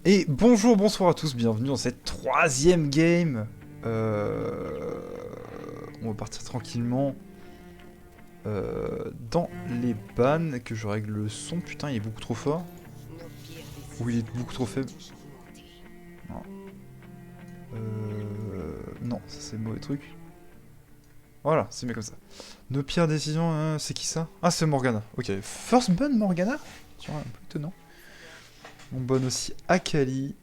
Et bonjour, bonsoir à tous, bienvenue dans cette troisième game. On va partir tranquillement dans les bannes, que je règle le son. Putain, il est beaucoup trop fort. Ou il est beaucoup trop faible. Non, non, ça c'est le mauvais truc. Voilà, c'est mieux comme ça. Nos pires décisions, c'est qui ça? Ah, c'est Morgana. Ok, first ban Morgana? Tiens, un peu étonnant. On bonne aussi Akali.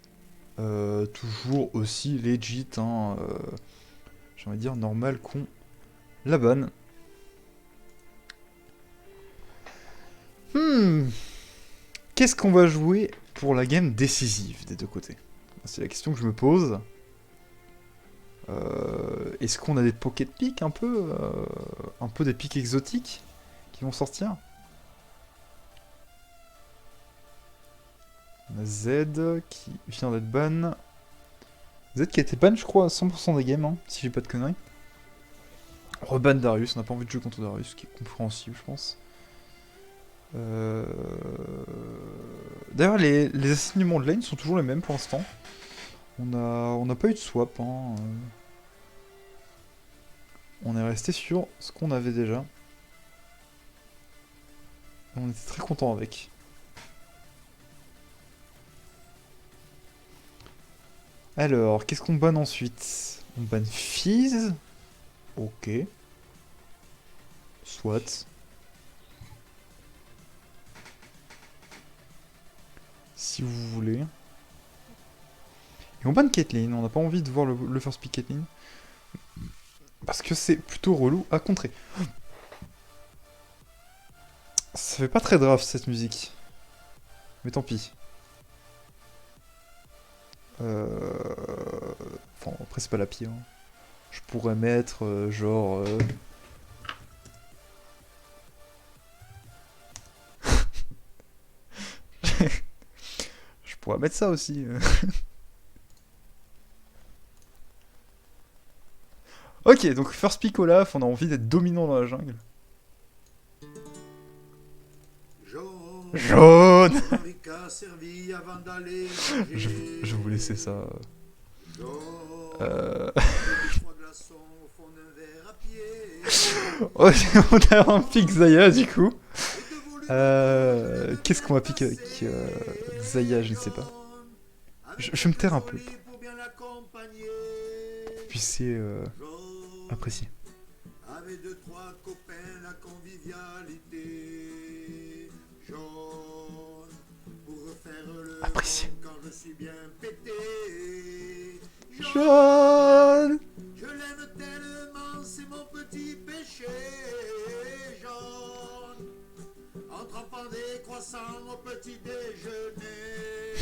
Toujours aussi legit, hein. J'ai envie de dire normal qu'on la banne. Hmm. Qu'est-ce qu'on va jouer pour la game décisive des deux côtés? C'est la question que je me pose. Est-ce qu'on a des pocket picks un peu des picks exotiques qui vont sortir? On a Z qui vient d'être ban. Z qui a été ban, je crois, à 100% des games, hein, si j'ai pas de conneries. Reban Darius, on n'a pas envie de jouer contre Darius, ce qui est compréhensible, je pense. Euh... D'ailleurs, les assignements de lane sont toujours les mêmes pour l'instant. On n'a pas eu de swap, hein. On est resté sur ce qu'on avait déjà. Et on était très content avec. Alors, qu'est-ce qu'on banne ensuite? On banne Fizz. Ok. Soit. Si vous voulez. Et on banne Caitlyn. On n'a pas envie de voir le first pick Caitlyn. Parce que c'est plutôt relou à contrer. Ça fait pas très draft cette musique. Mais tant pis. Enfin, après, c'est pas la pire, hein. Je pourrais mettre genre. Je pourrais mettre ça aussi. Ok, donc first pick Olaf, on a envie d'être dominant dans la jungle. Jaune. je, je vais vous laisser ça. Euh... on a un pick Zaya du coup. Qu'est-ce qu'on va pick avec Zaya, je ne sais pas. Je vais me taire un peu pour que vous puissiez apprécier. Avec deux, trois copains, la convivialité. Jaune, pour refaire le apprécier. Quand je suis bien pété. Jaune. Je l'aime tellement, c'est mon petit péché. Jaune, en trempant des croissants au petit déjeuner.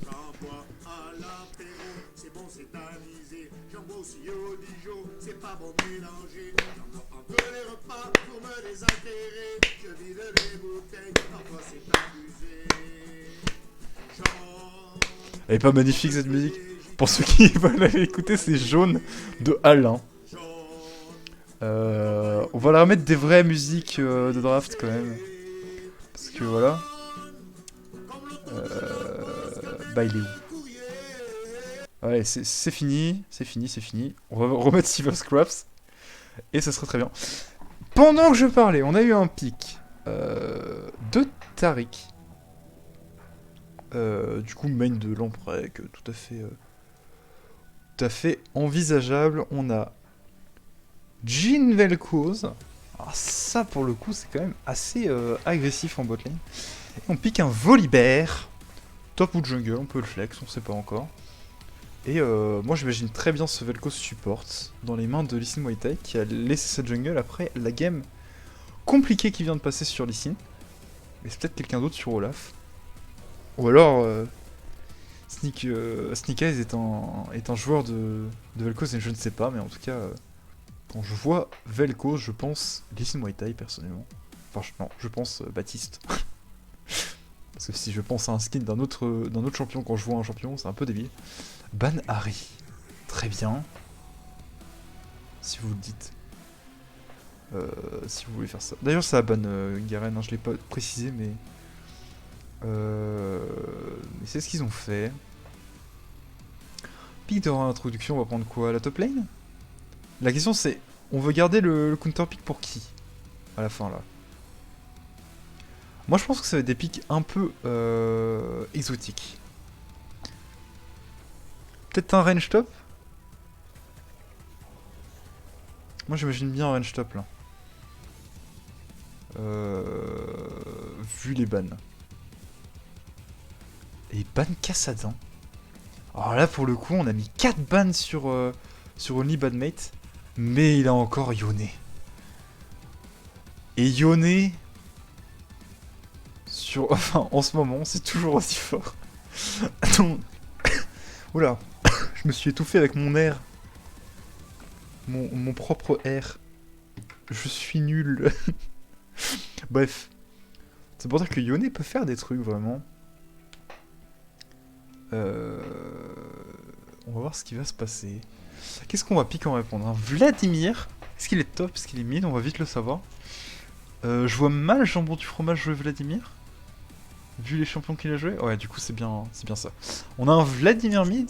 J'en bois à l'apéro, c'est bon, c'est anisé. J'en bois aussi au Dijon, c'est pas bon mélanger. J'en bois entre les repas pour me désaltérer. Je vide les bouteilles, parfois c'est abusé. Jaune. Elle est pas magnifique cette musique? Pour ceux qui veulent aller écouter, c'est Jaune de Alain. On va leur mettre des vraies musiques de draft quand même. Parce que voilà. Bah il est où? Ouais, c'est fini, c'est fini, c'est fini. On va remettre Silver Scraps. Et ça sera très bien. Pendant que je parlais, on a eu un pic de Taric. Du coup, main de Lamprek, tout à fait envisageable. On a Jean Vel'Koz. Alors ça, pour le coup, c'est quand même assez agressif en botlane. Et on pique un Volibear. Top ou jungle, on peut le flex, on sait pas encore. Et moi j'imagine très bien ce Vel'Koz support dans les mains de Lee Sin Muay Thai qui a laissé cette jungle après la game compliquée qui vient de passer sur Lee Sin. Mais c'est peut-être quelqu'un d'autre sur Olaf. Ou alors Snake Eyes est un joueur de Vel'Koz et je ne sais pas, mais en tout cas, quand je vois Vel'Koz, je pense Lee Sin Muay Thai personnellement. Enfin, non, je pense Baptiste. Parce que si je pense à un skin d'un autre champion quand je vois un champion, c'est un peu débile. Ban Harry. Très bien. Si vous le dites. Si vous voulez faire ça. D'ailleurs, ça ban Garen, hein, je l'ai pas précisé, mais Mais c'est ce qu'ils ont fait. Pick de réintroduction, on va prendre quoi? La top lane? La question c'est, on veut garder le counter pick pour qui? À la fin là. Moi je pense que ça va être des picks un peu exotiques. Peut-être un range top? Moi j'imagine bien un range top là. Vu les bans. Et ban Kassadin. Alors là pour le coup on a mis 4 bans sur Only Badmate. Mais il a encore Yone. Et Yone... Enfin en ce moment c'est toujours aussi fort. Donc... Oula. Je me suis étouffé avec mon air. Mon propre air. Je suis nul. Bref. C'est pour dire que Yone peut faire des trucs vraiment. On va voir ce qui va se passer. Qu'est-ce qu'on va piquer en répondre? Un Vladimir. Est-ce qu'il est top? Est-ce qu'il est mid? On va vite le savoir. Je vois mal Jambon du fromage jouer Vladimir. Vu les champions qu'il a joué. Ouais, du coup, c'est bien ça. On a un Vladimir mid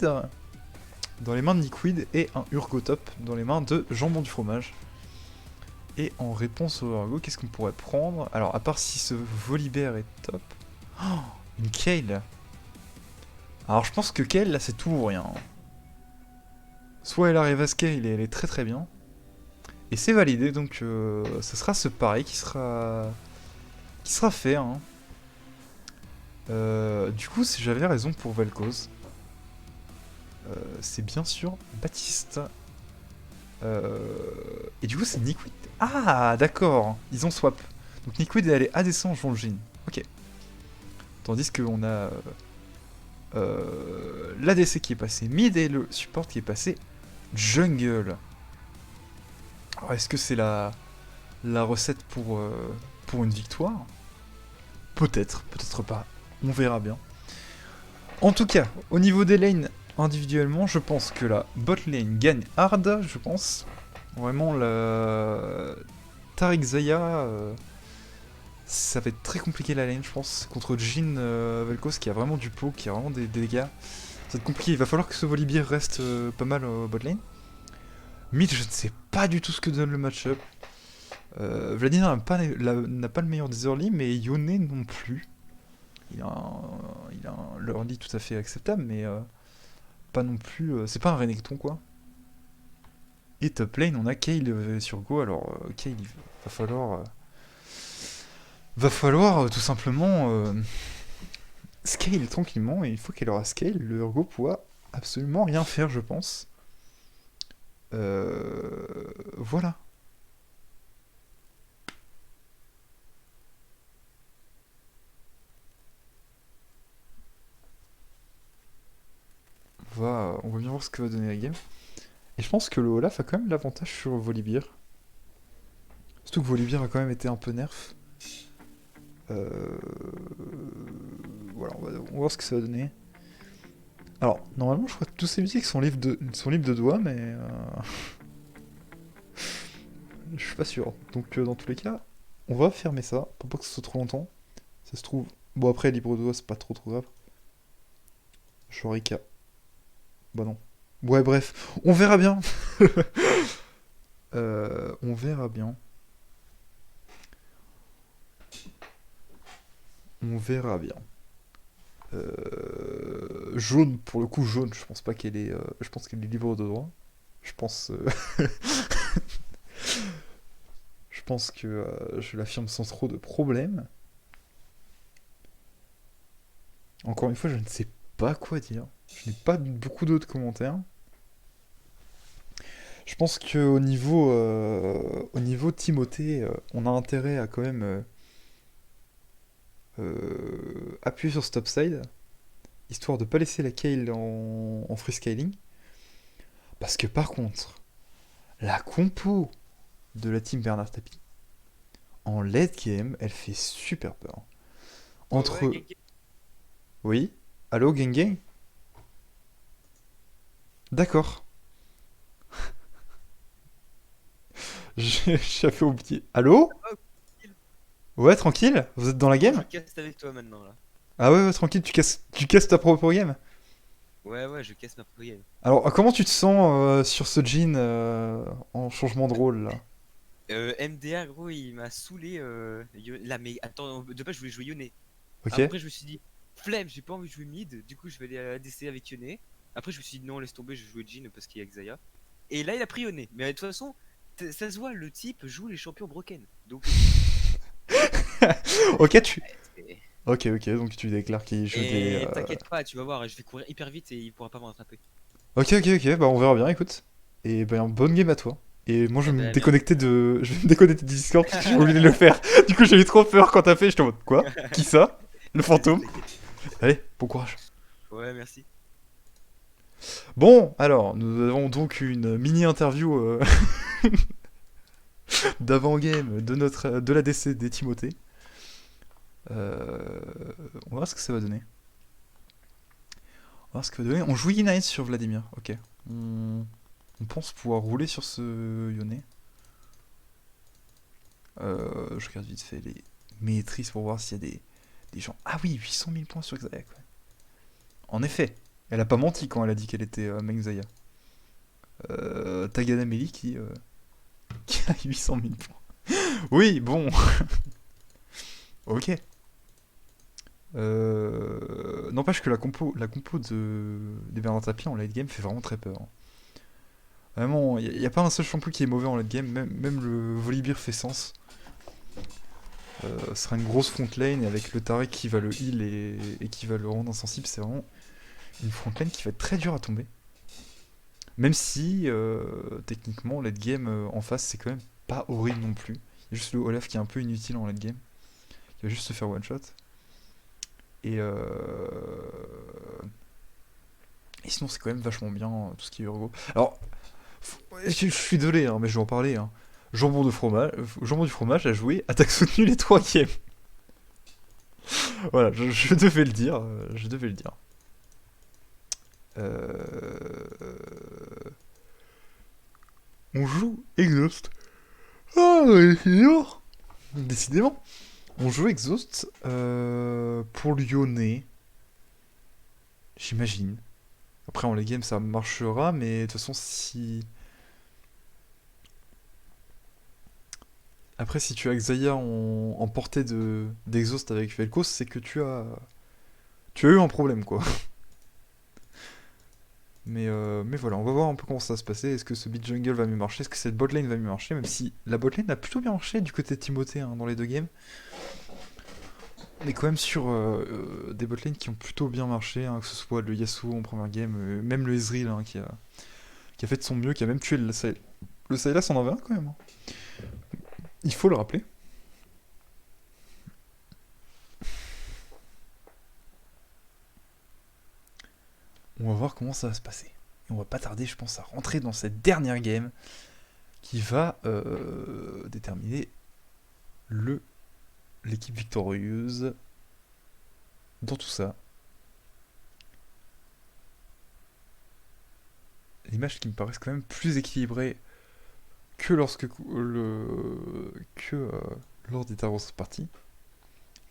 dans les mains de Liquid et un Urgot top dans les mains de Jambon du fromage. Et en réponse au Urgot, qu'est-ce qu'on pourrait prendre? Alors, à part si ce Volibear est top. Oh, une Kayle. Alors, je pense que Kayle, là, c'est tout ou rien. Soit elle arrive à scale et elle est très très bien. Et c'est validé, donc ce sera ce pari qui sera fait. Hein. Du coup, si j'avais raison pour Vel'Koz, c'est bien sûr Baptiste. Et du coup, c'est Liquid. Ah, d'accord, ils ont swap. Donc Liquid est allé ADC en jouant le Jhin. Ok. Tandis qu'on a l'ADC qui est passé mid et le support qui est passé jungle. Alors, est-ce que c'est la recette pour une victoire? Peut-être, peut-être pas. On verra bien. En tout cas, au niveau des lanes individuellement, je pense que la bot lane gagne hard, je pense. Vraiment, la Tariq Zaya, ça va être très compliqué la lane, je pense. Contre Jhin Vel'Koz qui a vraiment du pot, qui a vraiment des dégâts. Ça va être compliqué, il va falloir que ce Volibear reste pas mal au bot lane. Mid, je ne sais pas du tout ce que donne le match-up. Vladimir n'a pas le meilleur des early, mais Yone non plus. Il a un early tout à fait acceptable, mais pas non plus... c'est pas un Renekton, quoi. Et top lane, on a Kayle sur Go, alors Kayle, il va falloir tout simplement scale tranquillement, et une fois qu'elle aura scale, le Urgot pourra absolument rien faire, je pense. Voilà. On va bien voir ce que va donner la game. Et je pense que le Olaf a quand même l'avantage sur Volibear. Surtout que Volibear a quand même été un peu nerf. Voilà, on va voir ce que ça va donner. Alors, normalement, je crois que tous ces musiques sont libres de doigts, mais... je suis pas sûr. Donc, dans tous les cas, on va fermer ça, pour pas que ce soit trop longtemps. Ça se trouve... Bon, après, libre de doigts, c'est pas trop grave. Shorika. Bah non. Ouais, bref, on verra bien. On verra bien. On verra bien. Jaune, pour le coup, jaune, je pense pas qu'elle est... je pense qu'elle est libre de droit. Je pense... je pense que je l'affirme sans trop de problème. Encore une fois, je ne sais pas quoi dire. Je n'ai pas beaucoup d'autres commentaires. Je pense qu'au niveau Timothée, on a intérêt à quand même appuyer sur ce topside, histoire de pas laisser la Kayle en free scaling. Parce que par contre, la compo de la team Bernard Tapie, en late game, elle fait super peur. Entre... Ouais, Oui. Allô, Gengeng? D'accord. J'avais oublié. Allô? oh, Ouais, tranquille? Vous êtes dans la bon, je game? caste avec toi maintenant là. Ah ouais, ouais, tranquille, tu casses ta propre game. Ouais, ouais, je casse ma propre game. Alors, comment tu te sens sur ce jean en changement de rôle là? MDR, gros, il m'a saoulé. Là, mais attends, de base, je voulais jouer Yone. Ok. Après, je me suis dit, flemme, j'ai pas envie de jouer mid. Du coup, je vais aller à ADC avec Yone. Après, je me suis dit, non, laisse tomber, je vais jouer Jhin parce qu'il y a Xayah. Et là, il a pris Yone. Mais de toute façon, ça se voit, le type joue les champions broken. Donc, Ok, tu. c'est- Ok, ok, donc tu déclares qu'il joue des. et t'inquiète pas, tu vas voir, je vais courir hyper vite et il pourra pas me rattraper. Ok, ok, ok, bah on verra bien, écoute. Et ben, bonne game à toi. Et moi, Eh ben, merci. je vais me déconnecter du Discord parce que j'ai oublié de le faire. Du coup, j'ai eu trop peur quand t'as fait, j'étais en mode, quoi? Qui ça? Le Vas-y, fantôme? t'inquiète. Allez, bon courage. Ouais, merci. Bon, alors, nous avons donc une mini-interview d'avant-game de la DC des Timothée. Euh, on va voir ce que ça va donner. On va voir ce que ça va donner. On joue United sur Vladimir, ok. On pense pouvoir rouler sur ce Yone. Je regarde vite fait les maîtrises pour voir s'il y a des gens. Ah oui, 800 000 points sur Xayah. Ouais. En effet, elle a pas menti quand elle a dit qu'elle était main Xayah. Tagada Meli qui a 800 000 points. Oui, bon, ok. N'empêche que la compo des Bernard Tapie en late game fait vraiment très peur. Vraiment, il n'y a pas un seul champion qui est mauvais en late game, même le Volibear fait sens. Ce sera une grosse front lane et avec le Tarek qui va le heal et qui va le rendre insensible, c'est vraiment une front lane qui va être très dure à tomber. Même si, techniquement, late game en face, c'est quand même pas horrible non plus. Il y a juste le Olaf qui est un peu inutile en late game, qui va juste se faire one shot. Et, et sinon, c'est quand même vachement bien tout ce qui est Urgo. Alors, je suis désolé, hein, mais je vais en parler. Hein. Jambon du fromage a joué attaque soutenue les 3 games. Voilà, je devais le dire. Je devais le dire. Euh, On joue Exhaust. Ah, décidément. Décidément. On joue Exhaust pour Lyonnais. J'imagine. Après, en les games, ça marchera, mais de toute façon, si. Après, si tu as Xayah en portée d'Exhaust avec Vel'Koz, c'est que tu as eu un problème, quoi. Mais voilà, on va voir un peu comment ça va se passer. Est-ce que ce beat jungle va mieux marcher? Est-ce que cette botlane va mieux marcher? Même si la botlane a plutôt bien marché du côté de Timothée hein, dans les deux games. On est quand même sur des botlanes qui ont plutôt bien marché, hein, que ce soit le Yasuo en première game, même le Ezreal hein, qui a fait de son mieux, qui a même tué le Sylas en avait un quand même. Hein. Il faut le rappeler. On va voir comment ça va se passer. Et on va pas tarder, je pense, à rentrer dans cette dernière game qui va déterminer le l'équipe victorieuse dans tout ça. L'image qui me paraissent quand même plus équilibrée que lors des Taros parties,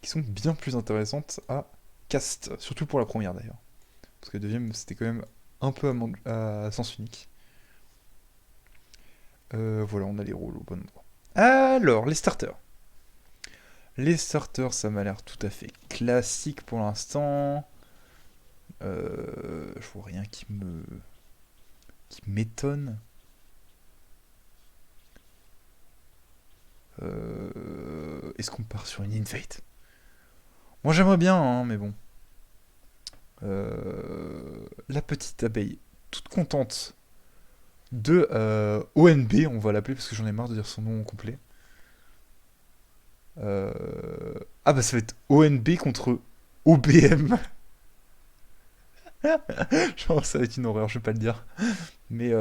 qui sont bien plus intéressantes à cast, surtout pour la première d'ailleurs. Parce que la deuxième, c'était quand même un peu à sens unique. Voilà, on a les rôles au bon endroit. Alors, les starters. Les starters, ça m'a l'air tout à fait classique pour l'instant. Je vois rien qui m'étonne. Est-ce qu'on part sur une invade? Moi j'aimerais bien, hein, mais bon. La petite abeille, toute contente de ONB, on va l'appeler parce que j'en ai marre de dire son nom complet. Ah bah ça va être ONB contre OBM. Genre ça va être une horreur, je vais pas le dire. Mais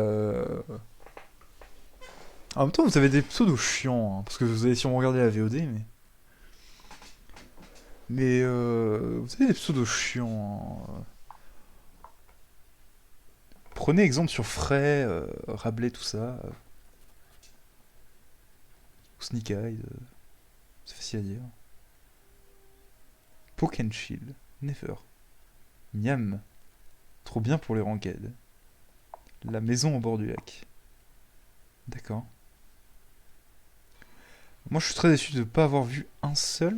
en même temps vous avez des pseudos chiants, hein, parce que vous avez sûrement regardé la VOD, mais vous avez des pseudos chiants. Hein. Prenez exemple sur Frey, Rabelais, tout ça. Ou Sneak Eyes, c'est facile à dire. Poke and Shield. Never. Miam. Trop bien pour les ranked. La maison au bord du lac. D'accord. Moi, je suis très déçu de ne pas avoir vu un seul.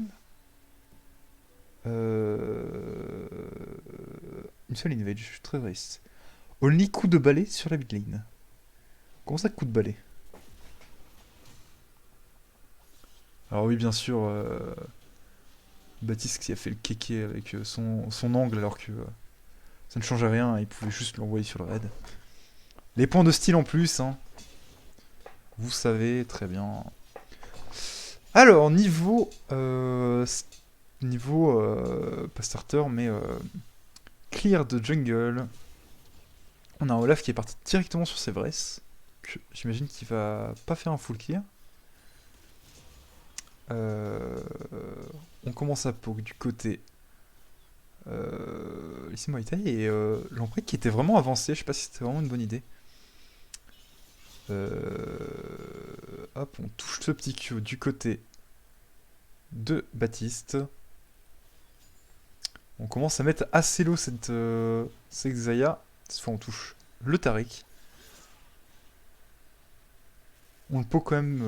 Euh... Une seule invade. Je suis très triste. Only coup de balai sur la mid lane. Comment ça, coup de balai? Alors oui, bien sûr, Baptiste qui a fait le kéké avec son angle alors que ça ne changeait rien, il pouvait juste l'envoyer sur le raid. Les points de style en plus, hein. Vous savez très bien. Alors, pas starter, mais clear de jungle. On a un Olaf qui est parti directement sur ses Vress. J'imagine qu'il va pas faire un full clear. On commence à poke du côté ici Muay Thai et Lamprey qui était vraiment avancé. Je sais pas si c'était vraiment une bonne idée. Hop, on touche ce petit Q du côté de Baptiste. On commence à mettre assez low cette Xayah. Cette fois, on touche le Taric. On le poke quand même.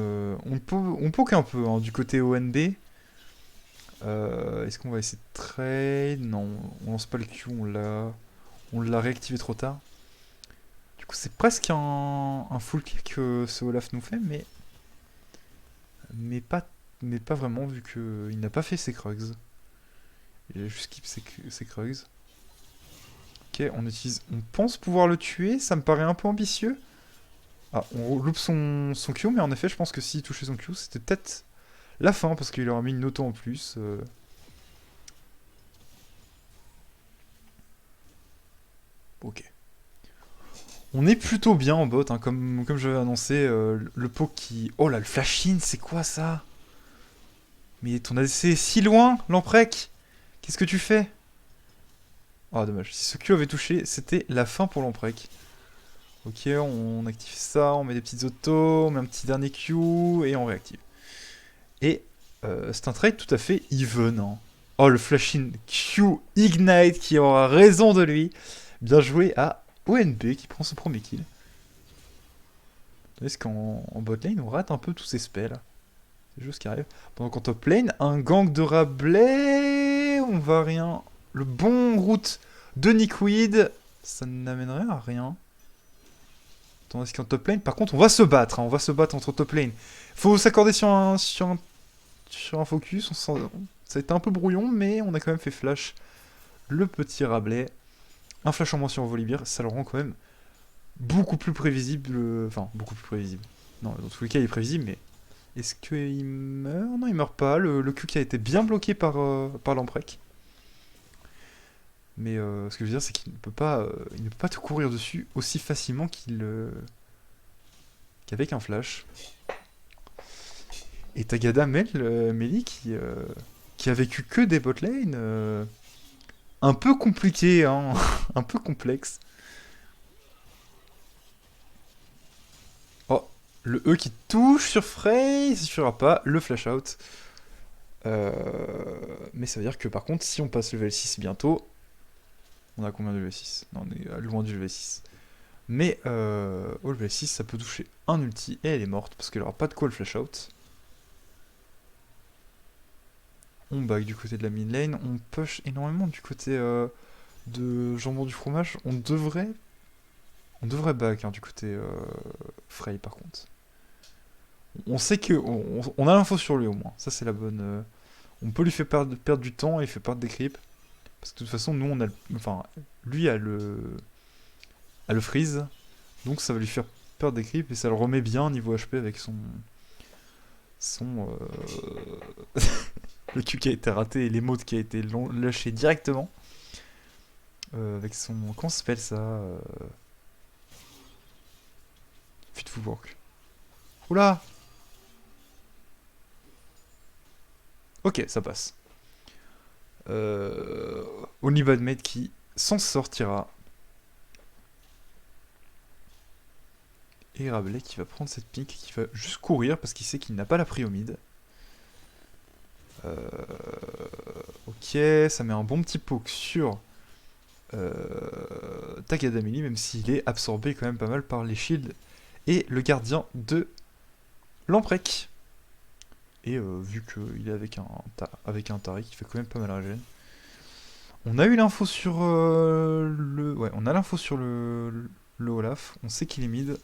On poke un peu hein, du côté ONB. Est-ce qu'on va essayer de trade? Non, on lance pas le Q, on l'a réactivé trop tard. Du coup, c'est presque un full kill que ce Olaf nous fait, mais pas, mais pas vraiment vu qu'il n'a pas fait ses Krugs. Il a juste skip ses Krugs. Ok, on pense pouvoir le tuer, ça me paraît un peu ambitieux. Ah, on loupe son Q, mais en effet, je pense que s'il touchait son Q, c'était peut-être la fin, parce qu'il aura mis une auto en plus. Ok. On est plutôt bien en bot, hein, comme je l'avais annoncé, le poke qui... Oh là, le flash-in, c'est quoi ça? Mais ton ADC est si loin, Lamprec. Qu'est-ce que tu fais? Ah, dommage. Si ce Q avait touché, c'était la fin pour Lamprec. Ok, on active ça, on met des petites autos, on met un petit dernier Q, et on réactive. Et c'est un trade tout à fait even. Hein. Oh, le flash-in Q Ignite qui aura raison de lui. Bien joué à ONB qui prend son premier kill. Est-ce qu'en bot lane, on rate un peu tous ces spells? C'est juste ce qui arrive. Pendant qu'en top lane, un gang de Rabelais, on va rien. Le bon route de Nickweed, ça n'amènerait à rien. Tandis qu'en top lane, par contre, on va se battre. Hein, on va se battre entre top lane. Faut s'accorder sur un focus. Ça a été un peu brouillon, mais on a quand même fait flash le petit Rabelais. Un flash en moins sur Volibear, ça le rend quand même beaucoup plus prévisible. Enfin, beaucoup plus prévisible. Non, dans tous les cas, il est prévisible, mais est-ce qu'il meurt? Non, il meurt pas. Le Q qui a été bien bloqué par Lamprec. Mais ce que je veux dire, c'est qu'il ne peut pas te courir dessus aussi facilement qu'avec un flash. Et Tagada Meli qui a vécu que des bot lane, un peu compliqué, hein, un peu complexe. Oh, le E qui touche sur Frey, ça suffira pas, le flash out. Mais ça veut dire que par contre, si on passe level 6 bientôt, on a combien de level 6? Non, on est loin du level 6. Mais au level 6, ça peut toucher un ulti et elle est morte parce qu'elle aura pas de quoi le flash out. On back du côté de la mid lane, on push énormément du côté de jambon du fromage. On devrait back hein, du côté Frey par contre. On sait que on a l'info sur lui au moins. Ça c'est la bonne. On peut lui faire perdre du temps et il fait perdre des creeps. Parce que de toute façon, nous on a enfin lui a le freeze. Donc ça va lui faire perdre des creeps et ça le remet bien niveau HP avec son le Q qui a été raté et l'émote qui a été lâché directement. Avec son... Comment ça s'appelle ça Fitful Work. Oula. Ok, ça passe. Only Badmate qui s'en sortira. Et Rabelais qui va prendre cette pique, qui va juste courir parce qu'il sait qu'il n'a pas la prio mid. Ok, Ok, ça met un bon petit poke sur Tagadameli, même s'il est absorbé quand même pas mal par les shields et le gardien de Lamprek. Et vu qu'il est avec un Taric, il fait quand même pas mal à régène. On a eu l'info sur le... Ouais, on a l'info sur le Olaf. On sait qu'il est mid.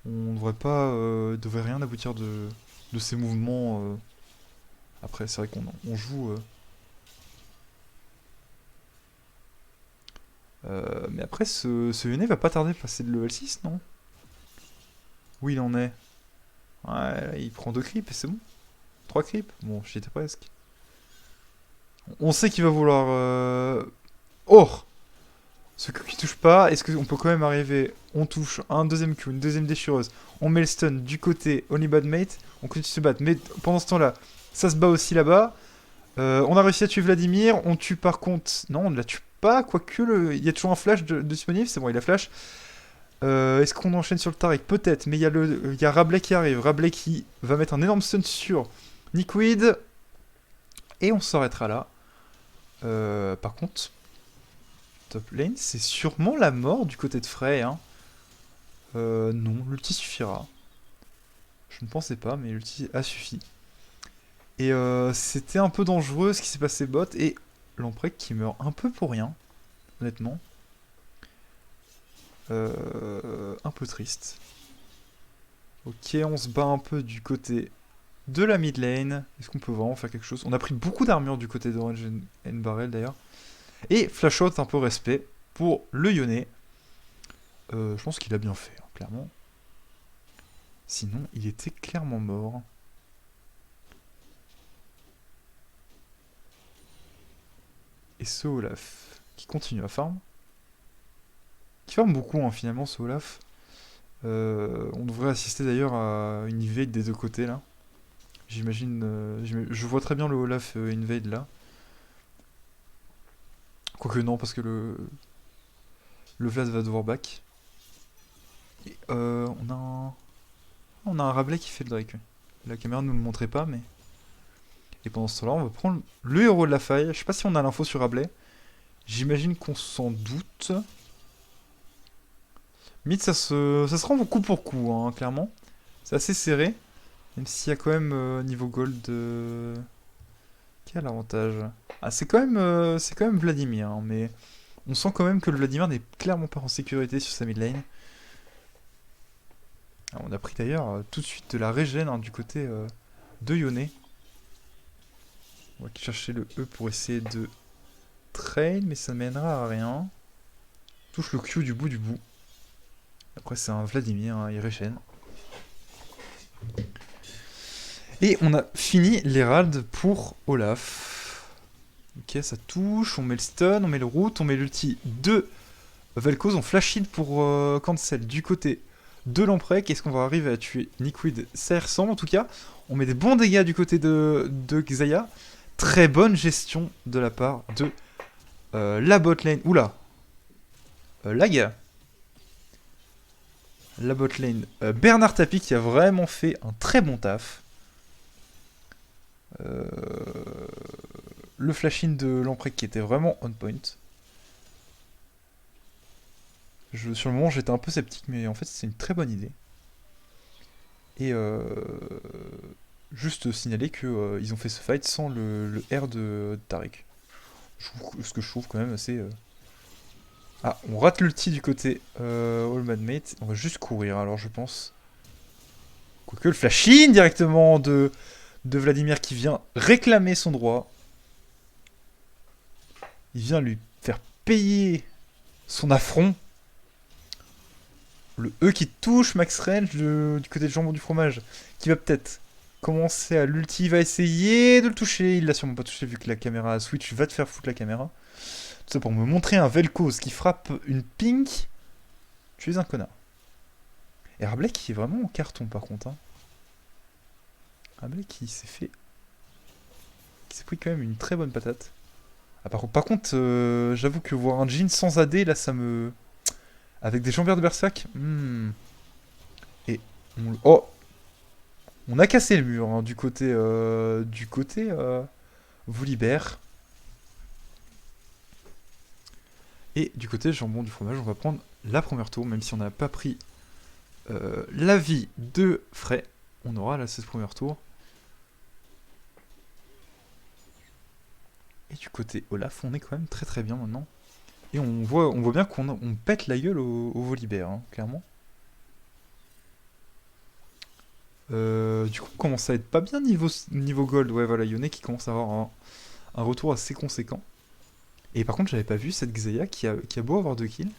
On devrait pas... devrait rien aboutir de ses mouvements. Après, c'est vrai qu'on joue... mais après, ce Yone va pas tarder à passer de level 6, non? Où il en est? Ouais, là, il prend 2 creeps et c'est bon. 3 creeps? Bon, j'y étais presque. On sait qu'il va vouloir... Oh! Ce Q qui touche pas, est-ce qu'on peut quand même arriver? On touche un deuxième Q, une deuxième déchireuse. On met le stun du côté Only Bad Mate. On continue de se battre. Mais pendant ce temps-là, ça se bat aussi là-bas. On a réussi à tuer Vladimir. On tue par contre... Non, on ne la tue pas. Quoique, il y a toujours un flash de disponible. C'est bon, il a flash. Est-ce qu'on enchaîne sur le Taric? Peut-être. Mais il y a Rabelais qui arrive. Rabelais qui va mettre un énorme stun sur Niquid. Et on s'arrêtera là. Par contre... Top lane, c'est sûrement la mort du côté de Frey. Hein. Non, l'ulti suffira. Je ne pensais pas, mais l'ulti a suffi. Et c'était un peu dangereux ce qui s'est passé bot. Et Lamprek qui meurt un peu pour rien, honnêtement. Un peu triste. Ok, on se bat un peu du côté de la mid lane. Est-ce qu'on peut vraiment faire quelque chose? On a pris beaucoup d'armure du côté d'Orange and Barrel d'ailleurs. Et flash out, un peu respect pour le Yone. Je pense qu'il a bien fait, hein, clairement. Sinon, il était clairement mort. Et ce Olaf, qui continue à farm. Qui farm beaucoup, hein, finalement, ce Olaf. On devrait assister d'ailleurs à une invade des deux côtés, là. J'imagine... je vois très bien le Olaf invade, là. Quoique non, parce que le Vlad va devoir back. Et, on a un Rabelais qui fait le Drake. La caméra ne nous le montrait pas, mais... Et pendant ce temps-là, on va prendre le héros de la faille. Je sais pas si on a l'info sur Rabelais. J'imagine qu'on s'en doute. Mid, ça se rend coup pour coup, hein, clairement. C'est assez serré. Même s'il y a quand même niveau gold... Quel avantage? Ah, c'est quand même Vladimir, hein, mais... On sent quand même que le Vladimir n'est clairement pas en sécurité sur sa mid lane. Alors, on a pris d'ailleurs tout de suite de la régène, hein, du côté de Yone. On va chercher le E pour essayer de train, mais ça mènera à rien. Touche le Q du bout du bout. Après c'est un Vladimir, hein, il régène. Et on a fini l'Herald pour Olaf. Ok, ça touche, on met le stun, on met le route, on met l'ulti de Vel'Koz, on flash hit pour cancel du côté de Lamprek. Est-ce qu'on va arriver à tuer Niquid? Ça y ressemble en tout cas. On met des bons dégâts du côté de Xayah. Très bonne gestion de la part de la botlane. Oula, lag. La botlane Bernard Tapie qui a vraiment fait un très bon taf. Le flash-in de Lamprek qui était vraiment on point. Sur le moment j'étais un peu sceptique, mais en fait c'est une très bonne idée. Et juste signaler que ils ont fait ce fight sans le R de Taric. Ce que je trouve quand même assez... Ah, on rate l'ulti du côté All Mad Mate. On va juste courir alors je pense. Quoique le flash-in directement de Vladimir qui vient réclamer son droit. Il vient lui faire payer son affront. Le E qui touche Max Range du côté de Jambon du fromage. Qui va peut-être commencer à l'ulti. Il va essayer de le toucher. Il l'a sûrement pas touché vu que la caméra Switch va te faire foutre la caméra. Tout ça pour me montrer un Vel'Koz qui frappe une pink. Tu es un connard. Et Rabelais qui est vraiment en carton par contre. Hein. Rabelais qui s'est fait... Qui s'est pris quand même une très bonne patate. Ah, par contre, j'avoue que voir un Jhin sans AD, là, ça me... Avec des jambières de Berserk... Et... Oh, on a cassé le mur, hein, du côté... Volibear. Et du côté jambon du fromage, on va prendre la première tour, même si on n'a pas pris la vie de frais. On aura là cette première tour. Et du côté Olaf, on est quand même très très bien maintenant. Et on voit bien qu'on pète la gueule au Volibear, hein, clairement. Du coup, on commence à être pas bien niveau gold. Ouais, voilà, Yone qui commence à avoir un retour assez conséquent. Et par contre, j'avais pas vu cette Xayah qui a beau avoir 2 kills.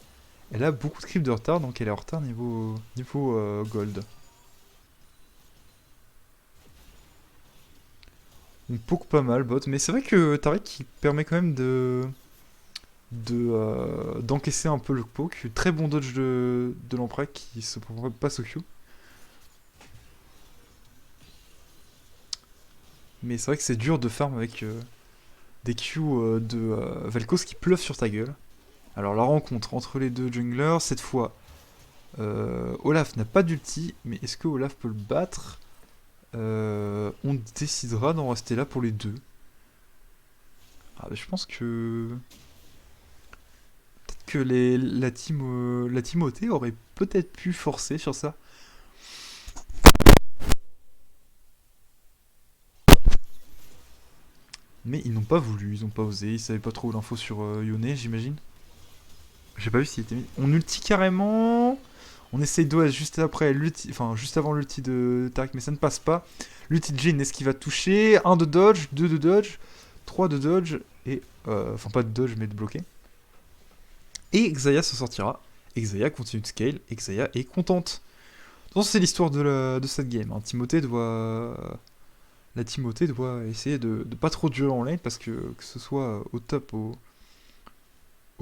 Elle a beaucoup de creep de retard, donc elle est en retard niveau gold. On poke pas mal bot, mais c'est vrai que Taric qui permet quand même d'encaisser un peu le poke. Très bon dodge de l'Empereur qui se passe au Q. Mais c'est vrai que c'est dur de farm avec des Q de Vel'Koz qui pleuvent sur ta gueule. Alors la rencontre entre les deux junglers, cette fois, Olaf n'a pas d'ulti, mais est-ce que Olaf peut le battre? On décidera d'en rester là pour les deux. Ah, bah, je pense que... Peut-être que la team OT aurait peut-être pu forcer sur ça. Mais ils n'ont pas voulu, ils n'ont pas osé, ils savaient pas trop l'info sur Yone, j'imagine. J'ai pas vu s'il était mis. On ulti carrément. On essaye d'OS juste après l'ulti, enfin juste avant l'ulti de Taric, mais ça ne passe pas. L'ulti de Jhin, est-ce qu'il va toucher? 1 de dodge, 2 de dodge, 3 de dodge, et... Enfin pas de dodge mais de bloquer. Et Xayah se sortira. Et Xayah continue de scale, et Xayah est contente. Donc c'est l'histoire de cette game. Hein. La Timothée doit essayer de pas trop durer en lane, parce que ce soit au top, au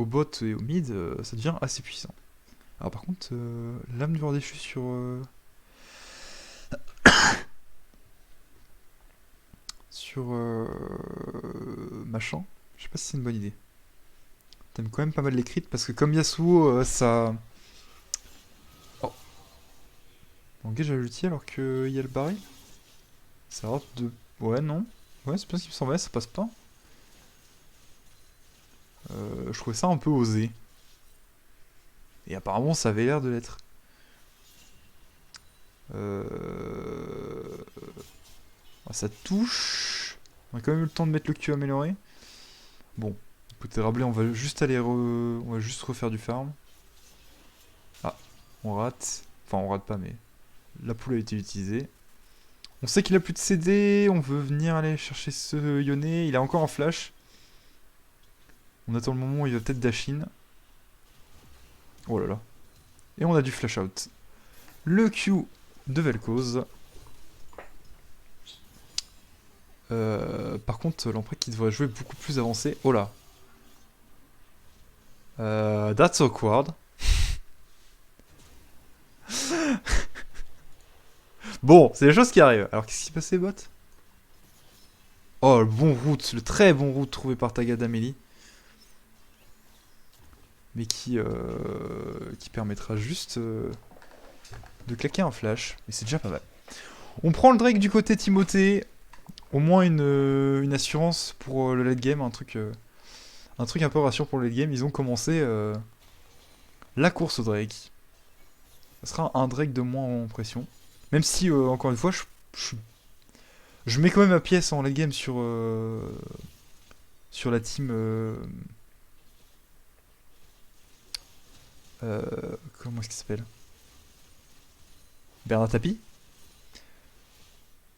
bot et au mid, ça devient assez puissant. Alors par contre, l'âme du roi déchu sur... sur... machin, je sais pas si c'est une bonne idée. T'aimes quand même pas mal les crits, parce que comme Yasuo, ça... Oh. On engage à l'ulti alors qu'il y a le baril. Ça rate de... Ouais, non. Ouais, c'est bien ce qui me semblait, ça passe pas. Je trouvais ça un peu osé. Et apparemment, ça avait l'air de l'être. Ça touche. On a quand même eu le temps de mettre le Q amélioré. Bon, écoutez, Rabelais, on va juste on va juste refaire du farm. Ah, on rate. Enfin, on rate pas, mais la poule a été utilisée. On sait qu'il a plus de CD, on veut venir aller chercher ce Yone. Il a encore un flash. On attend le moment où il va peut-être dash in. Oh là là. Et on a du flash out. Le Q de Vel'Koz. Par contre, l'Empereur qui devrait jouer beaucoup plus avancé. Oh là. That's awkward. Bon, c'est les choses qui arrivent. Alors, qu'est-ce qui s'est passé, bot? Oh, le bon route, le très bon route trouvé par Taga d'Amélie. Mais qui permettra juste de claquer un flash. Mais c'est déjà pas mal. On prend le Drake du côté Timothée. Au moins une assurance pour le late game. Un truc un peu rassurant pour le late game. Ils ont commencé la course au Drake. Ça sera un Drake de moins en pression. Même si, encore une fois, je mets quand même ma pièce en late game sur la team... comment est-ce qu'il s'appelle? Bernard Tapie.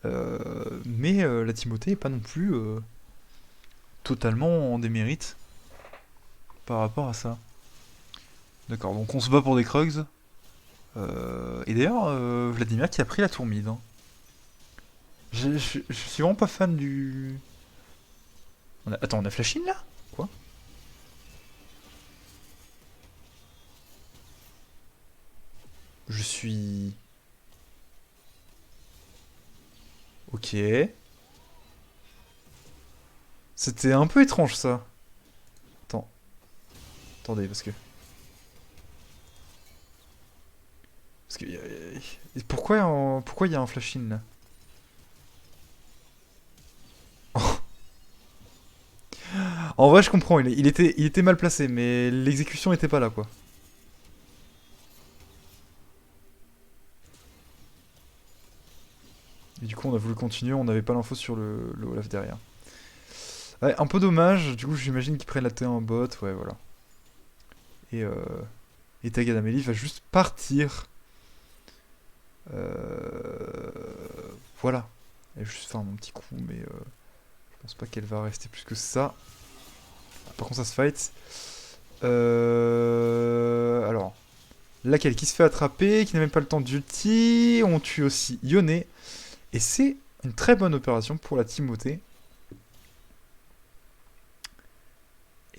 Mais la Timothée est pas non plus totalement en démérite par rapport à ça. D'accord, donc on se bat pour des Krugs. Et d'ailleurs, Vladimir qui a pris la tour mid. Hein. Je suis vraiment pas fan du... Attends, on a flash in là? Quoi? Je suis... Ok. C'était un peu étrange ça. Attends. Attendez, parce que... Parce que... Pourquoi il y a un flash in là? En vrai, je comprends, il était mal placé, mais l'exécution était pas là, quoi. Et du coup, on a voulu continuer, on n'avait pas l'info sur le Olaf derrière. Ouais, un peu dommage, du coup, j'imagine qu'ils prennent la T1 en bot, ouais, voilà. Et, euh, et Tagada Meli va juste partir. Euh, voilà. Elle va juste faire mon petit coup, mais je pense pas qu'elle va rester plus que ça. Par contre, ça se fight. Alors, laquelle qui se fait attraper, qui n'a même pas le temps d'ulti. On tue aussi Yone. Et c'est une très bonne opération pour la Timothée.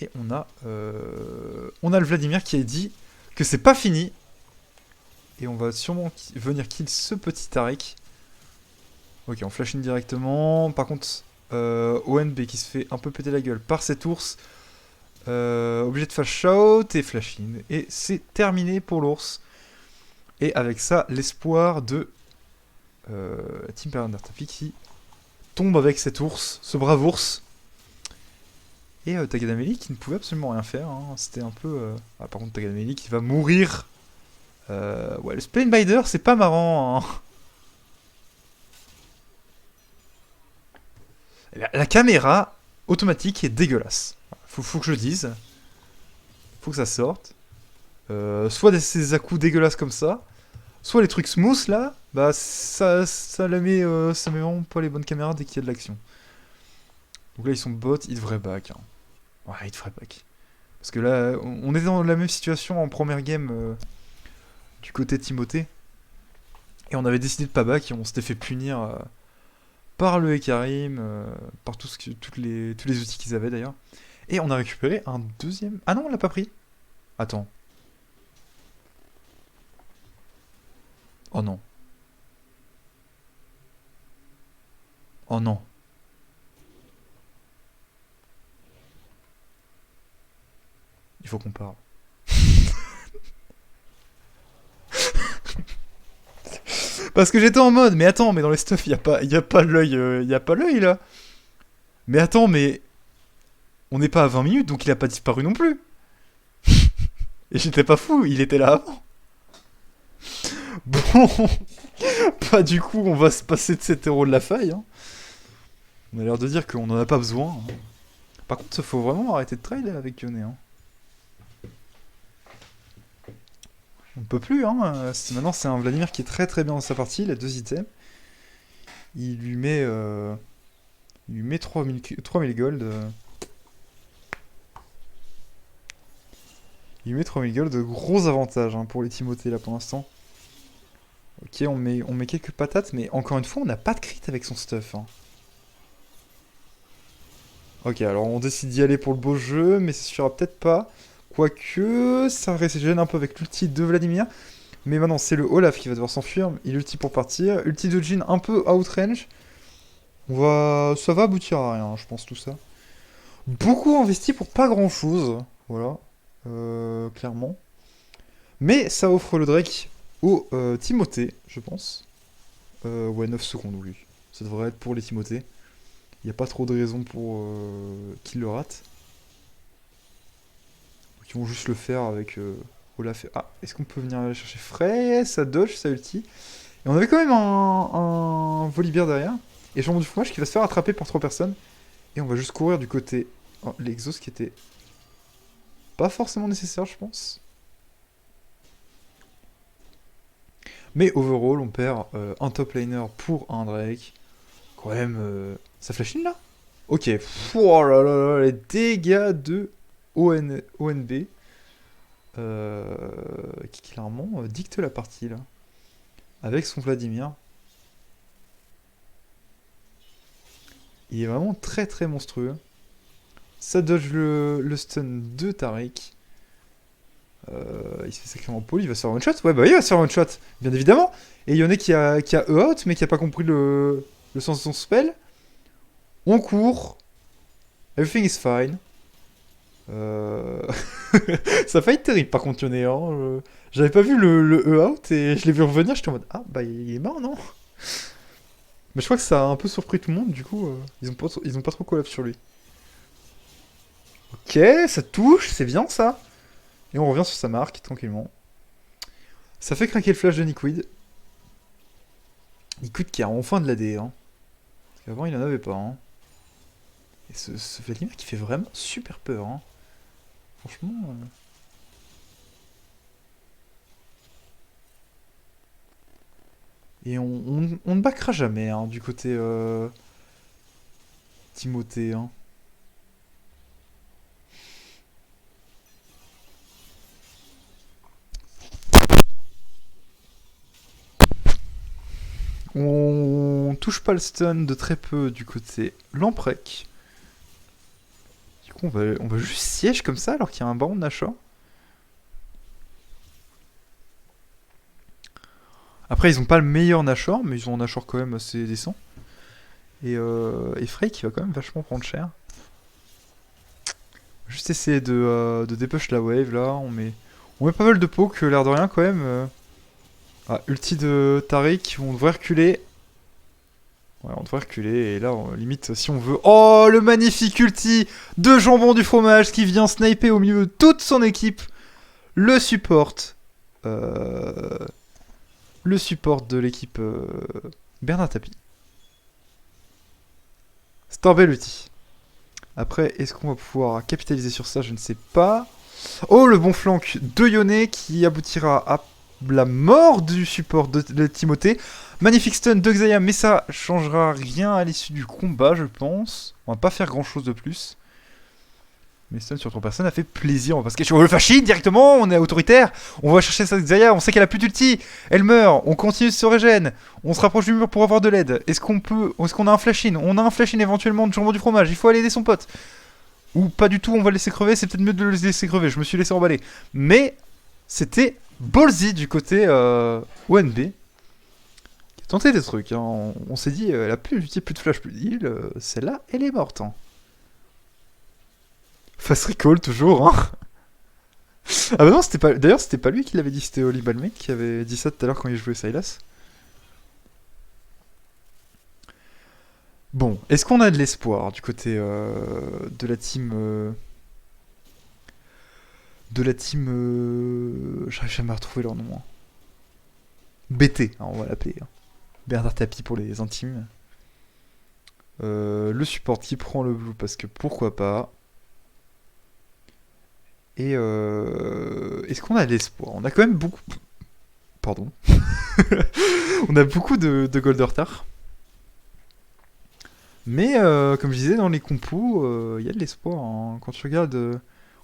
Et on a le Vladimir qui a dit que c'est pas fini. Et on va sûrement venir kill ce petit Tarek. Ok, on flash in directement. Par contre, ONB qui se fait un peu péter la gueule par cet ours. Obligé de flash out et flash in. Et c'est terminé pour l'ours. Et avec ça, l'espoir de Team Perlander Tapi qui tombe avec cet ours, ce brave ours. Et Tagadameli qui ne pouvait absolument rien faire. Hein. C'était un peu. Ah, par contre, Tagadameli qui va mourir. Ouais, le Spinebinder, c'est pas marrant. Hein. La caméra automatique est dégueulasse. Faut que je le dise. Faut que ça sorte. Soit ces à-coups dégueulasses comme ça, soit les trucs smooth là, bah ça met vraiment pas les bonnes caméras dès qu'il y a de l'action. Donc là ils sont bots, ils devraient back. Hein. Ouais, ils devraient back. Parce que là, on est dans la même situation en première game du côté Timothée. Et on avait décidé de pas back et on s'était fait punir par le Ekarim, par tous les outils qu'ils avaient d'ailleurs. Et on a récupéré un deuxième. Ah non, on l'a pas pris. Attends. Oh non. Oh non. Il faut qu'on parle. Parce que j'étais en mode, mais attends, mais dans les stuff, y a pas l'œil, y a pas l'œil là. Mais attends, mais on n'est pas à 20 minutes, donc il a pas disparu non plus. Et j'étais pas fou, il était là avant. Bon, pas du coup, on va se passer de cet héros de la faille. Hein. On a l'air de dire qu'on en a pas besoin. Hein. Par contre, faut vraiment arrêter de trade avec Yone. Hein. On ne peut plus. Hein. Maintenant, c'est un Vladimir qui est très très bien dans sa partie. Il a 2 items. Il lui met 3000 gold. Il lui met 3000 gold de gros avantages hein, pour les Timothées là pour l'instant. Ok, on met quelques patates, mais encore une fois, on n'a pas de crit avec son stuff. Hein. Ok, alors on décide d'y aller pour le beau jeu, mais ça suffira peut-être pas. Quoique, ça gêne un peu avec l'ulti de Vladimir. Mais maintenant, c'est le Olaf qui va devoir s'enfuir. Il ulti pour partir. Ulti de Jhin un peu outrange. Ça va aboutir à rien, je pense, tout ça. Beaucoup investi pour pas grand-chose. Voilà. Clairement. Mais ça offre le Drake au Timothée, je pense. Ouais, 9 secondes, oui. Ça devrait être pour les Timothées. Il n'y a pas trop de raison pour qu'ils le ratent. Ils vont juste le faire avec Olaf. Ah, est-ce qu'on peut venir aller chercher Frey? Ça dodge, ça ulti. Et on avait quand même un Volibear derrière. Et Jean du fromage qui va se faire attraper par 3 personnes. Et on va juste courir du côté. Oh, l'Exos qui était pas forcément nécessaire, je pense. Mais overall, on perd un top laner pour un Drake. Quand même, ça flash in là? Ok. Oh là là là, les dégâts de ONB. Qui clairement dicte la partie là. Avec son Vladimir. Il est vraiment très très monstrueux. Ça dodge le stun de Tariq. Il se fait sacrément poli, il va se faire one shot. Ouais, bah oui, il va se faire one shot, bien évidemment. Et il y en a qui a E-out, mais qui a pas compris le sens de son spell. On court. Everything is fine. Ça va être terrible par contre, Yone. Hein. J'avais pas vu le E-out et je l'ai vu revenir. J'étais en mode ah, bah il est mort, non? Mais je crois que ça a un peu surpris tout le monde, du coup, ils ont pas trop collab sur lui. Ok, ça touche, c'est bien ça. Et on revient sur sa marque, tranquillement. Ça fait craquer le flash de Liquid. Liquid qui a enfin de l'AD, hein. Parce qu'avant, il en avait pas, hein. Et ce Vladimir qui fait vraiment super peur, hein. Franchement... Et on ne backera jamais, hein, du côté Timothée, hein. On touche pas le stun de très peu du côté Lamprek. Du coup, on va juste siège comme ça alors qu'il y a un baron de Nashor. Après, ils ont pas le meilleur Nashor, mais ils ont un Nashor quand même assez décent. Et Frey qui va quand même vachement prendre cher. Juste essayer de dépush la wave là. On met pas mal de poke, l'air de rien quand même. Ah, ulti de Taric, on devrait reculer. Ouais, on devrait reculer, et là, limite, si on veut... Oh, le magnifique ulti de Jambon du Fromage qui vient sniper au milieu de toute son équipe. Le support. Euh, le support de l'équipe Bernard Tapie. C'est un bel ulti. Après, est-ce qu'on va pouvoir capitaliser sur ça? Je ne sais pas. Oh, le bon flank de Yone qui aboutira à la mort du support de Timothée. Magnifique stun de Xayah, mais ça changera rien à l'issue du combat, je pense. On va pas faire grand chose de plus. Mais stun sur ton personne a fait plaisir. On va se le fascine directement, on est autoritaire. On va chercher cette Xayah, on sait qu'elle a plus d'ulti. Elle meurt, on continue de se régène. On se rapproche du mur pour avoir de l'aide. Est-ce qu'on a un flash-in? On a un flash-in éventuellement de jambon du fromage. Il faut aller aider son pote. Ou pas du tout, on va le laisser crever. C'est peut-être mieux de le laisser crever. Je me suis laissé emballer. Mais c'était ballsy du côté ONB. Qui a tenté des trucs. Hein. On s'est dit, elle a plus d'ulti, plus de flash, plus d'heal. Celle-là, elle est morte. Hein. Fast recall toujours, hein. Ah bah non, c'était pas... D'ailleurs, c'était pas lui qui l'avait dit, c'était Oli Balmec qui avait dit ça tout à l'heure quand il jouait Sylas. Bon, est-ce qu'on a de l'espoir du côté de la team... de la team... J'arrive jamais à retrouver leur nom. Hein. BT, hein, on va l'appeler. Hein. Bernard Tapie pour les intimes. Le support qui prend le blue parce que pourquoi pas. Et est-ce qu'on a de l'espoir? On a quand même beaucoup... Pardon. On a beaucoup de gold de retard. Mais comme je disais, dans les compos, il y a de l'espoir. Hein. Quand tu regardes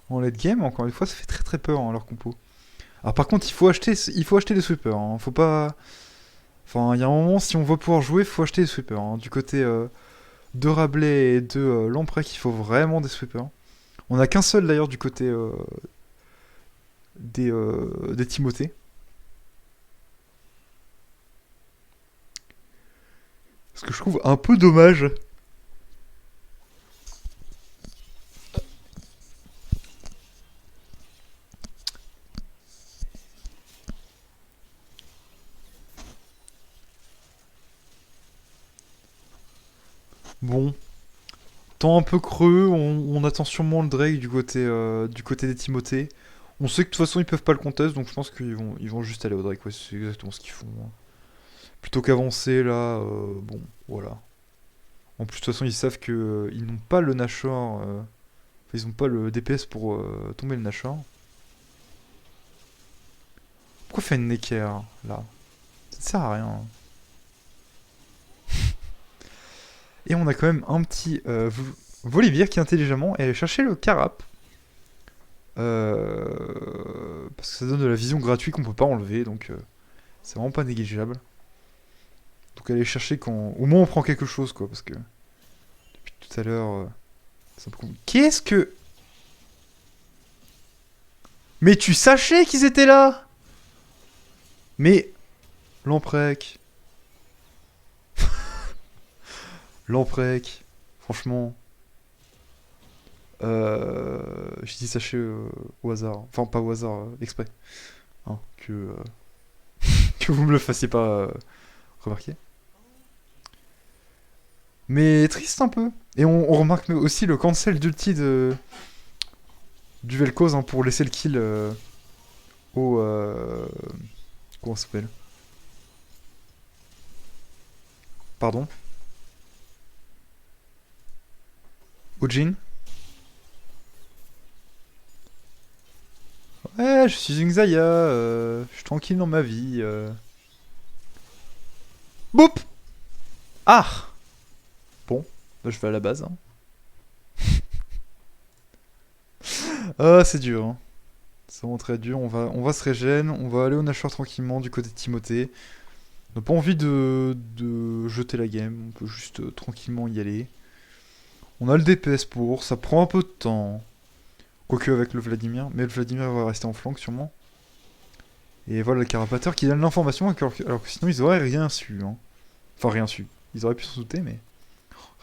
en late game, encore une fois, ça fait très très peur, hein, leur compo. Alors par contre, il faut acheter des sweepers. Hein. Faut pas... Enfin, il y a un moment, si on veut pouvoir jouer, il faut acheter des sweepers. Hein. Du côté de Rabelais et de Lamprek, il faut vraiment des sweepers. On a qu'un seul d'ailleurs du côté des Timothée. Ce que je trouve un peu dommage. Bon, temps un peu creux, on attend sûrement le Drake du côté des Timothées. On sait que de toute façon ils peuvent pas le contest, donc je pense qu'ils vont juste aller au Drake, ouais, c'est exactement ce qu'ils font. Hein. Plutôt qu'avancer là, bon, voilà. En plus de toute façon ils savent que ils n'ont pas le Nashor, ils n'ont pas le DPS pour tomber le Nashor. Pourquoi faire une Necker là? Ça ne sert à rien. Et on a quand même un petit Volibear qui intelligemment est allé chercher le Carap. Parce que ça donne de la vision gratuite qu'on peut pas enlever, donc c'est vraiment pas négligeable. Donc aller chercher quand... Au moins on prend quelque chose, quoi, parce que... Depuis tout à l'heure... c'est un peu compliqué. Qu'est-ce que... Mais tu sachais qu'ils étaient là? Mais... Lamprek... Lamprek... Franchement... J'ai dit sachez au hasard. Enfin, pas au hasard, exprès. Hein, que vous me le fassiez pas remarquer. Mais triste un peu. Et on remarque aussi le cancel d'ulti du Vel'Koz hein, pour laisser le kill au... comment ça s'appelle? Pardon? Au Jhin? Ouais, je suis une Xayah, je suis tranquille dans ma vie. Boop! Ah! Bon, bah, je vais à la base. Hein. Ah, c'est dur. Hein. C'est vraiment très dur. On va se régène, on va aller au Nashor tranquillement du côté de Timothée. On n'a pas envie de jeter la game, on peut juste tranquillement y aller. On a le DPS pour, ça prend un peu de temps. Quoique avec le Vladimir, mais le Vladimir va rester en flanc sûrement. Et voilà le carapateur qui donne l'information alors que sinon ils auraient rien su. Hein. Enfin rien su. Ils auraient pu s'en douter mais...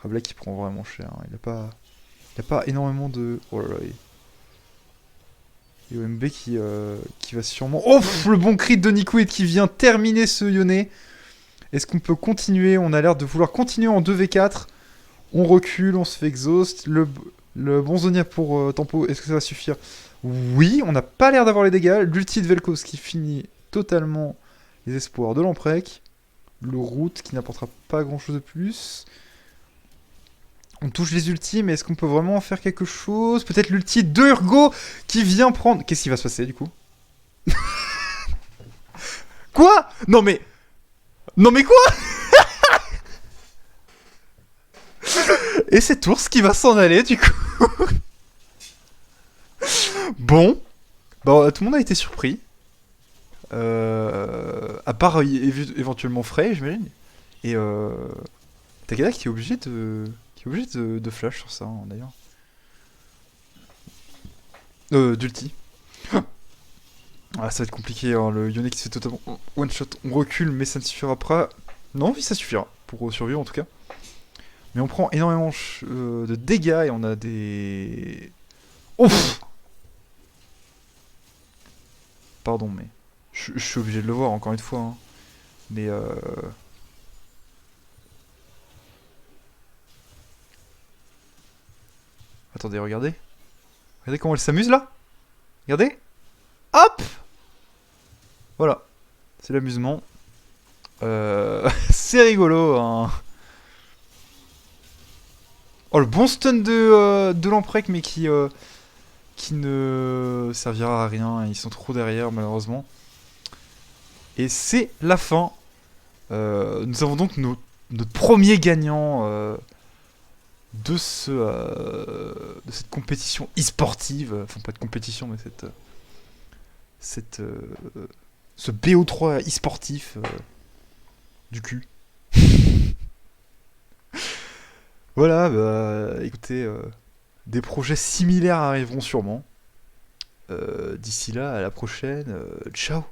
Rabelais qui prend vraiment cher. Hein. Il a pas énormément de... Oh là là. Et OMB qui va sûrement... Oh pff, le bon crit de Nicoid qui vient terminer ce Yone. Est-ce qu'on peut continuer? On a l'air de vouloir continuer en 2v4. On recule, on se fait exhaust. Le bon Zonia pour tempo, est-ce que ça va suffire? Oui, on n'a pas l'air d'avoir les dégâts. L'ulti de Vel'Koz qui finit totalement les espoirs de l'Emprek. Le route qui n'apportera pas grand-chose de plus. On touche les ultis, mais est-ce qu'on peut vraiment en faire quelque chose? Peut-être l'ulti de Urgot qui vient prendre... Qu'est-ce qui va se passer du coup? Quoi? Non mais... Non mais quoi? Et c'est Tours qui va s'en aller du coup. Bon. Bon, tout le monde a été surpris. À part éventuellement Frey, j'imagine. Et Takeda qui est obligé de flash sur ça, hein, d'ailleurs. D'ulti. Ah, ça va être compliqué, hein, le Yone qui se fait totalement one shot. On recule, mais ça ne suffira pas. Non, oui, ça suffira. Pour survivre en tout cas. Mais on prend énormément de dégâts et on a des... Ouf! Pardon, mais... Je suis obligé de le voir encore une fois. Hein. Mais attendez, regardez. Regardez comment elle s'amuse là. Regardez. Hop! Voilà. C'est l'amusement. C'est rigolo. Hein. Oh, le bon stun de l'Emprek, mais qui ne servira à rien. Ils sont trop derrière, malheureusement. Et c'est la fin. Nous avons donc notre premier gagnant de cette compétition e-sportive. Enfin, pas de compétition, mais ce BO3 e-sportif du cul. Voilà, bah, écoutez, des projets similaires arriveront sûrement. D'ici là, à la prochaine. Ciao!